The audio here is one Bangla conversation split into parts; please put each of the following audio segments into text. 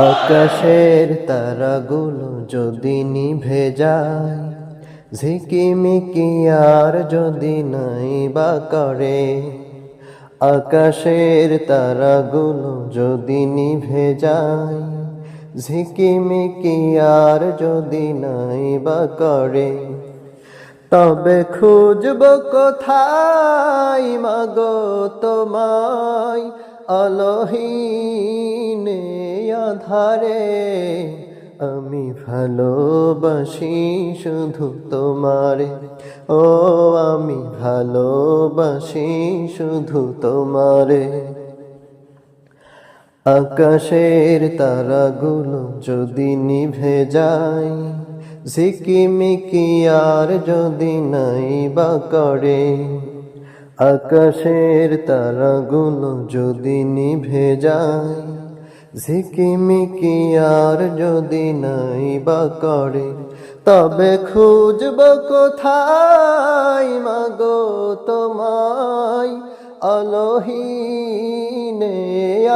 আকাশের তারাগুলো যদি নিভে যায়, ঝিকিমিকি আর যদি নাই বা করে। আকাশের তারাগুলো যদি নিভে যায়, ঝিকিমিকি আর যদি নাই বা করে, তবে খুঁজব কোথায় মাগো তোমায়, আলোহীনে আধারে। আমি ভালোবাসি শুধু তোমারে, ও আমি ভালোবাসি শুধু তোমারে। আকাশের তারাগুলো যদি নিভে যায়, ঝিকিমিকি আর যদি নাই বা করে। আকাশের তারাগুলো যদি নিভে যায়, ঝিকিমিকি আর যদি নাই বা করে, তবে খুঁজব কোথায় মাগো তোমায়, আলোহীনে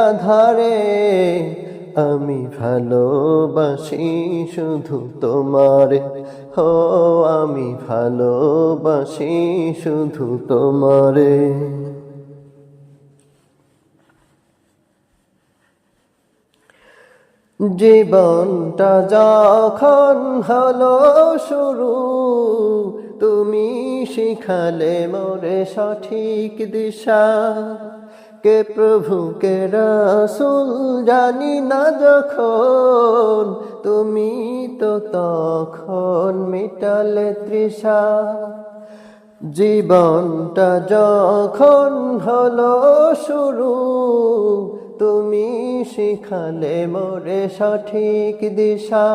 আধারে। আমি ভালোবাসি শুধু তোমারে, হো আমি ভালোবাসি শুধু তোমারে। জীবনটা যখন হলো শুরু, তুমি শিখালে মোরে সঠিক দিশা। কে প্রভু কে রাসূল জানি না যখন, তুমি তো তখন মিটালে তৃষা। জীবনটা যখন হলো শুরু, তুমি শিখালে মোরে সঠিক দিশা।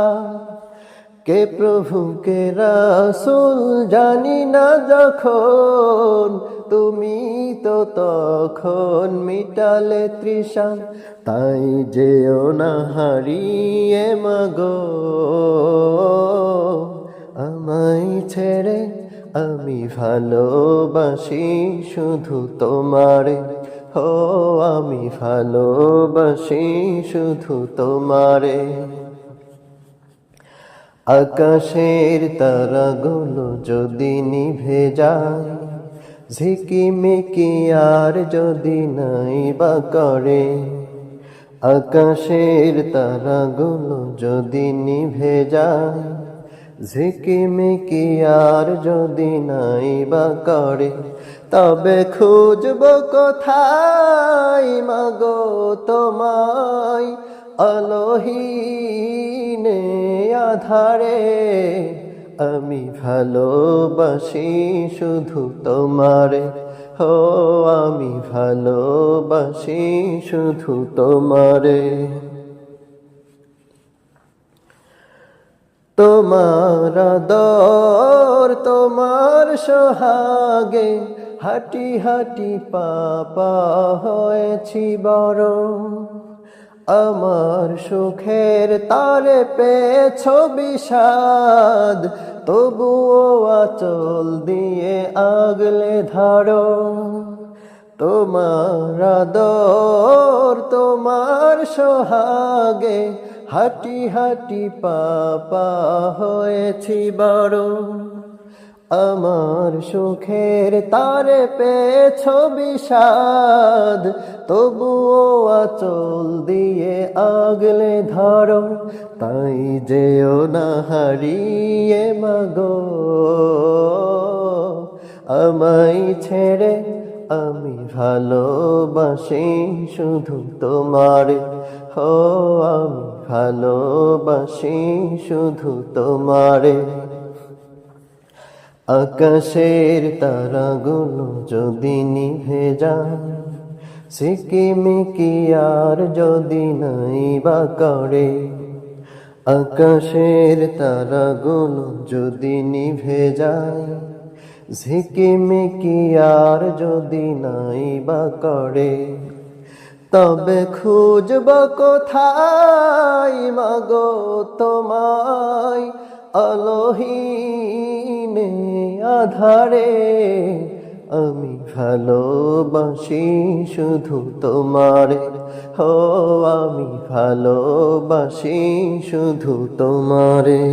কে প্রভু কে রাসূল জানি না যখন, তুমি তো তখন মিটালে তৃষা। তাই যেও না হারিয়ে মাগো আমায় ছেড়ে, আমি ভালোবাসি শুধু তোমারে, হো আমি ভালোবাসি শুধু তোমারে। আকাশের তারাগুলো যদি নিভে যায়, ঝিকিমিকি আর যদি নাই বা করে। আকাশের তারাগুলো যদি নিভে যায়, ঝিকিমিকি আর যদি নাই বা করে, তবে খুঁজব কোথায় মাগো তোমায়, আলোহীনে আধারে। আমি ভালোবাসি শুধু তোমারে, হো আমি ভালোবাসি শুধু তোমারে। তোমার আদর তোমার সোহাগে, হাঁটি হাঁটি পাপা হয়েছি বড়। আমার সুখের তারে পেয়েছ বিষাদ, তবুও আঁচল দিয়ে আগলে ধরো। তোমার আদর তোমার সোহাগে, হাঁটি হাঁটি পাপা হয়েছি বড়। আমার সুখের তারে পেয়েছ বিষাদ, তবুও আঁচল দিয়ে আগলে ধরো। তাই যেও না হারিয়ে মাগো আমায় ছেড়ে, আমি ভালোবাসি শুধু তোমারে, হো আমি ভালোবাসি শুধু তোমারে। আকাশের তারাগুলো যদি নিভে যায়, ঝিকিমিকি আর যদি নাই বা করে। আকাশের তারাগুলো যদি নিভে যায়, ঝিকিমিকি আর যদি নাই বা করে, তবে খুঁজব কোথায় মাগো তোমায়, আলোহীনে আধারে। আমি ভালোবাসি শুধু তোমারে, ও আমি ভালোবাসি শুধু তোমারে।